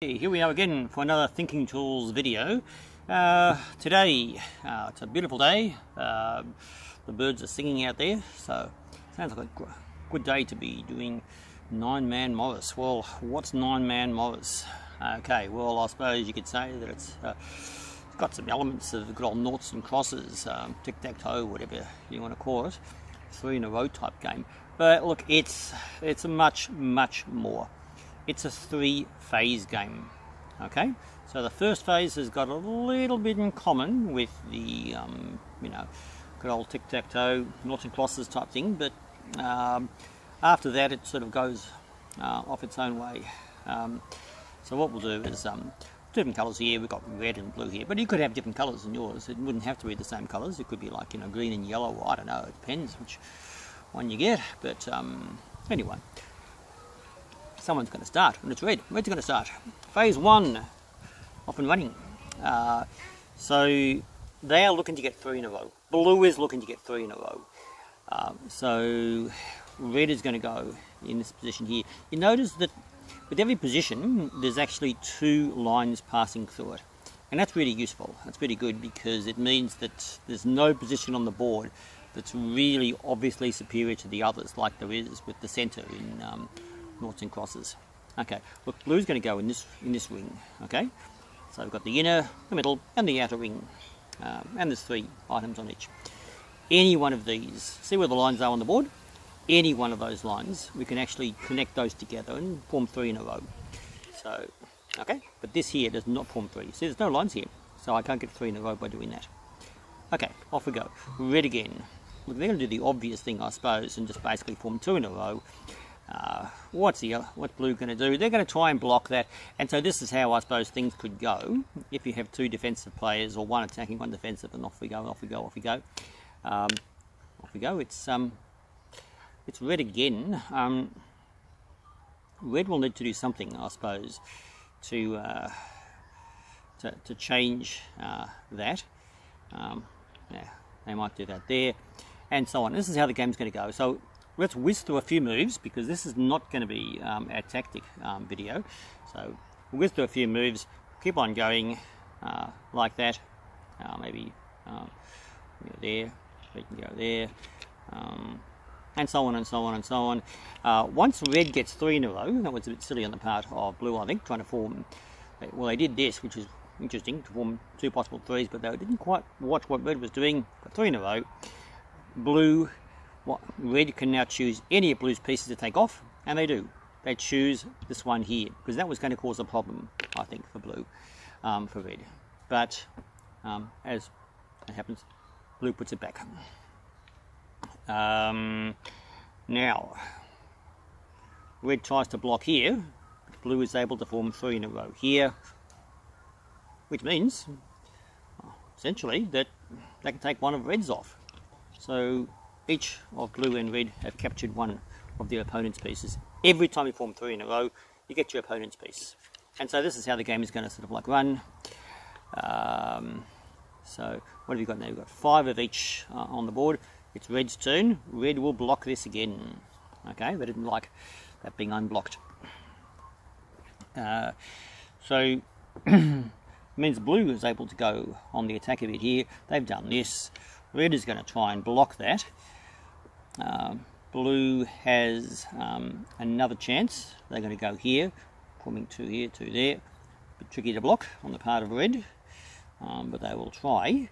Here we are again for another Thinking Tools video. Today, it's a beautiful day. The birds are singing out there, so sounds like a good day to be doing Nine Nan Morris. Well, what's Nine Nan Morris? Okay, well, I suppose you could say that it's got some elements of good old noughts and crosses, tic-tac-toe, whatever you want to call it, 3 in a row type game. But look, it's a much more. It's a 3-phase game. Okay, so the first phase has got a little bit in common with the good old tic-tac-toe, noughts and crosses type thing, but after that it sort of goes off its own way. So what we'll do is different colours here. We've got red and blue here, but you could have different colours in yours. It wouldn't have to be the same colours. It could be like green and yellow, or I don't know, it depends which one you get. But anyway, someone's going to start, and it's red. Red's going to start. Phase 1, off and running. So they are looking to get 3 in a row. Blue is looking to get 3 in a row. So red is going to go in this position here. You notice that with every position, there's actually 2 lines passing through it. And that's really useful. That's pretty good, because it means that there's no position on the board that's really obviously superior to the others, like there is with the centre in noughts and crosses. Okay, look, blue's going to go in this ring. Okay, so we've got the inner, the middle, and the outer ring, and there's 3 items on each. Any one of these, see where the lines are on the board? Any one of those lines, we can actually connect those together and form 3 in a row. So, okay, but this here does not form 3. See, there's no lines here, so I can't get 3 in a row by doing that. Okay, off we go. Red again. Look, they're going to do the obvious thing, I suppose, and just basically form 2 in a row. What's blue going to do? They're going to try and block that, and so this is how I suppose things could go if you have 2 defensive players, or 1 attacking, 1 defensive, and off we go, off we go, off we go. Off we go. It's red again. Red will need to do something, I suppose, to change that. Yeah, they might do that there, and so on. This is how the game's going to go. So let's whiz through a few moves, because this is not going to be our tactic video. So we'll whiz through a few moves, keep on going like that. Maybe go there, we can go there, and so on and so on and so on. Once red gets 3 in a row, that was a bit silly on the part of blue, I think, trying to form. Well, they did this, which is interesting, to form 2 possible 3s, but they didn't quite watch what red was doing. Got 3 in a row. Red can now choose any of blue's pieces to take off, and they do. They choose this one here, because that was going to cause a problem, I think, for blue, for red. But as it happens, blue puts it back. Now, red tries to block here, but blue is able to form 3 in a row here, which means, essentially, that they can take one of red's off. So each of blue and red have captured one of their opponent's pieces. Every time you form 3 in a row, you get your opponent's piece. And so this is how the game is going to sort of like run. So what have you got now? You've got 5 of each on the board. It's red's turn. Red will block this again. Okay, they didn't like that being unblocked. So means blue is able to go on the attack a bit here. They've done this. Red is going to try and block that. Blue has another chance. They're going to go here, forming 2 here, 2 there. A bit tricky to block on the part of red, but they will try.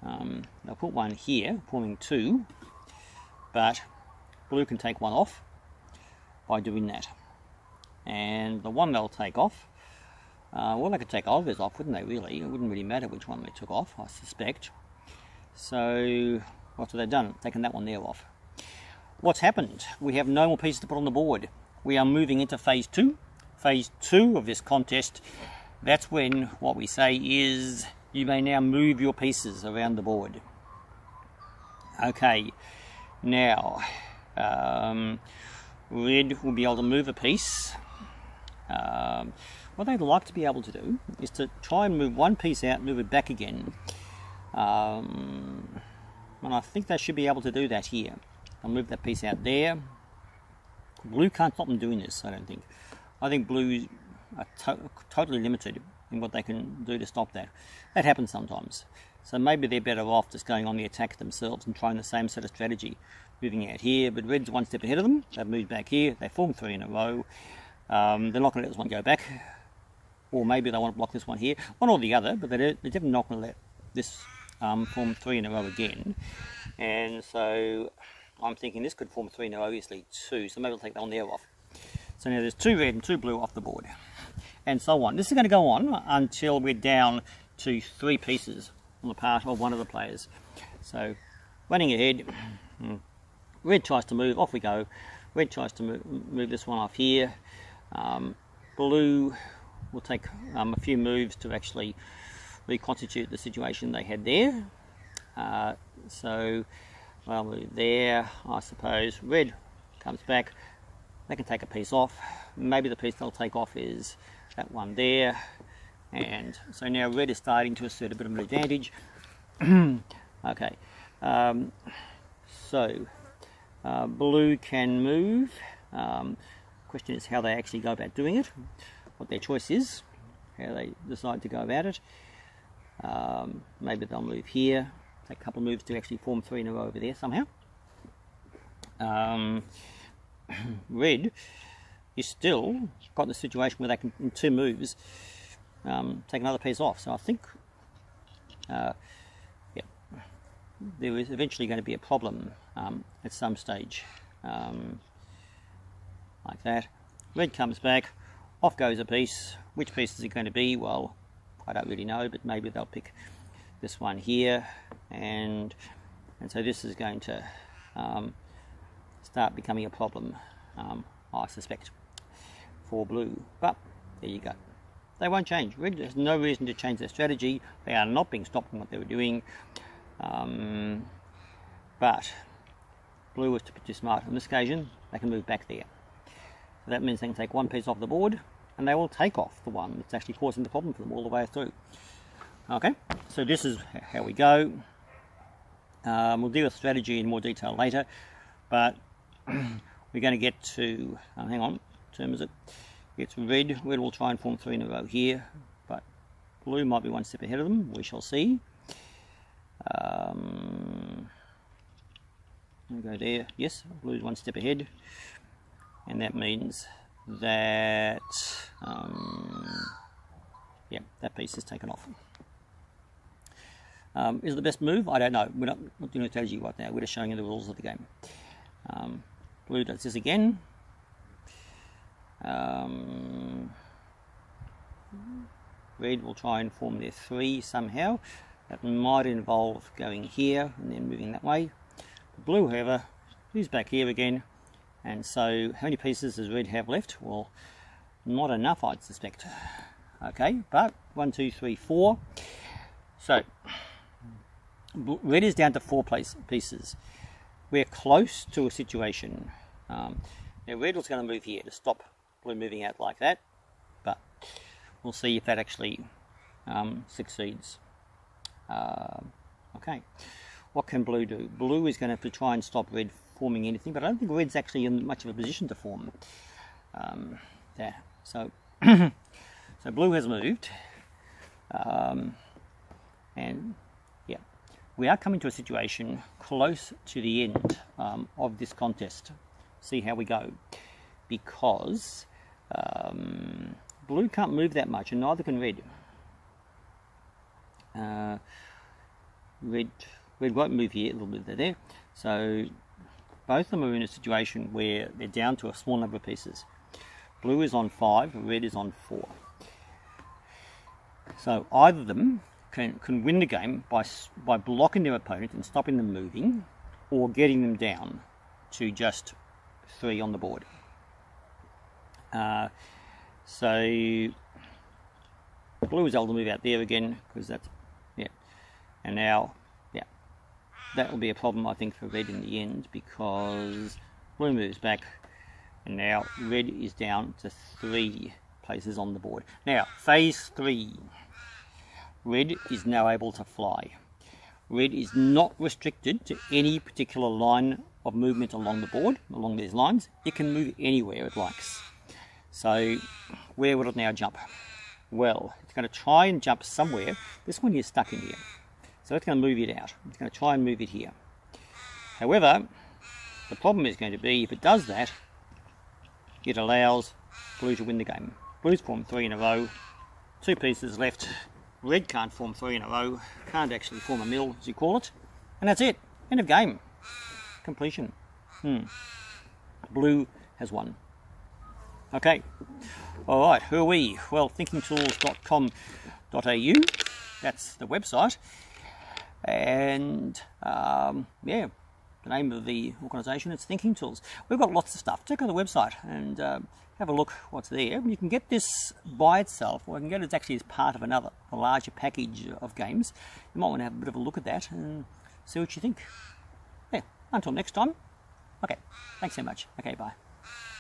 They'll put 1 here, forming 2, but blue can take 1 off by doing that. And the one they'll take off, well, they could take all of theirs off, wouldn't they, really? It wouldn't really matter which one they took off, I suspect. So what have they done? Taken that one there off. What's happened? We have no more pieces to put on the board. We are moving into phase 2. Phase 2 of this contest, that's when what we say is you may now move your pieces around the board. Okay, now red will be able to move a piece. What they'd like to be able to do is to try and move one piece out, move it back again. And I think they should be able to do that here. I'll move that piece out there. Blue can't stop them doing this, I don't think. I think blue are totally limited in what they can do to stop that. That happens sometimes. So maybe they're better off just going on the attack themselves and trying the same sort of strategy, moving out here. But red's one step ahead of them. They've moved back here. They formed 3 in a row. They're not going to let this one go back. Or maybe they want to block this one here. One or the other, but they're definitely not going to let this form 3 in a row again. And so I'm thinking this could form 3 in a row, obviously 2. So maybe I'll take that one there off. So now there's 2 red and 2 blue off the board. And so on. This is going to go on until we're down to 3 pieces on the part of one of the players. So running ahead, red tries to move, off we go. Red tries to move this one off here. Blue will take a few moves to actually reconstitute the situation they had there. So I'll move there, I suppose. Red comes back. They can take a piece off. Maybe the piece they'll take off is that one there. And so now red is starting to assert a bit of an advantage. Okay. Blue can move. Question is how they actually go about doing it, what their choice is, how they decide to go about it. Maybe they'll move here, take a couple of moves to actually form 3 in a row over there somehow. Red is still got the situation where they can, in 2 moves, take another piece off. So I think there is eventually going to be a problem at some stage, like that. Red comes back, off goes a piece. Which piece is it going to be? Well, I don't really know, but maybe they'll pick this one here, and so this is going to start becoming a problem, I suspect, for blue. But there you go. They won't change. Red has no reason to change their strategy. They are not being stopped from what they were doing. But blue was too smart on this occasion. They can move back there. So that means they can take 1 piece off the board, and they will take off the one that's actually causing the problem for them all the way through. Okay, so this is how we go. We'll deal with strategy in more detail later, but we're going to get to, hang on, what term is it? It's red. Red will try and form 3 in a row here, but blue might be 1 step ahead of them. We shall see. I'll go there. Yes, blue's 1 step ahead, and that means that yeah, that piece is taken off. Is it the best move? I don't know. We're not doing a strategy right now. We're just showing you the rules of the game. Blue does this again. Red will try and form their 3 somehow. That might involve going here and then moving that way. Blue, however, is back here again. And so how many pieces does red have left? Well, not enough, I'd suspect. Okay, but 1, 2, 3, 4. So red is down to 4 pieces. We're close to a situation. Now red was going to move here to stop blue moving out like that, but we'll see if that actually succeeds. Okay, what can blue do? Blue is going to have to try and stop red forming anything, but I don't think red's actually in much of a position to form there. So so blue has moved, and yeah, we are coming to a situation close to the end of this contest. See how we go, because blue can't move that much, and neither can red. Red won't move here, a little bit there. So both of them are in a situation where they're down to a small number of pieces. Blue is on 5, red is on 4. So either of them can win the game by blocking their opponent and stopping them moving, or getting them down to just 3 on the board. So blue is able to move out there again, because that's, yeah. And now, yeah, that will be a problem, I think, for red in the end, because blue moves back, and now red is down to 3 places on the board. Now, phase 3. Red is now able to fly. Red is not restricted to any particular line of movement along the board, along these lines. It can move anywhere it likes. So where will it now jump? Well, it's going to try and jump somewhere. This one here is stuck in here. So it's going to move it out. It's going to try and move it here. However, the problem is going to be, if it does that, it allows blue to win the game. Blue's formed 3 in a row. 2 pieces left. Red can't form 3 in a row. Can't actually form a mill, as you call it. And that's it. End of game. Completion. Blue has won. Okay. Alright, who are we? Well, thinkingtools.com.au. That's the website. And, yeah, the name of the organisation is Thinking Tools. We've got lots of stuff. Check out the website and have a look what's there. You can get this by itself, or you can get it actually as part of a larger package of games. You might want to have a bit of a look at that and see what you think. Yeah, until next time. Okay, thanks so much. Okay, bye.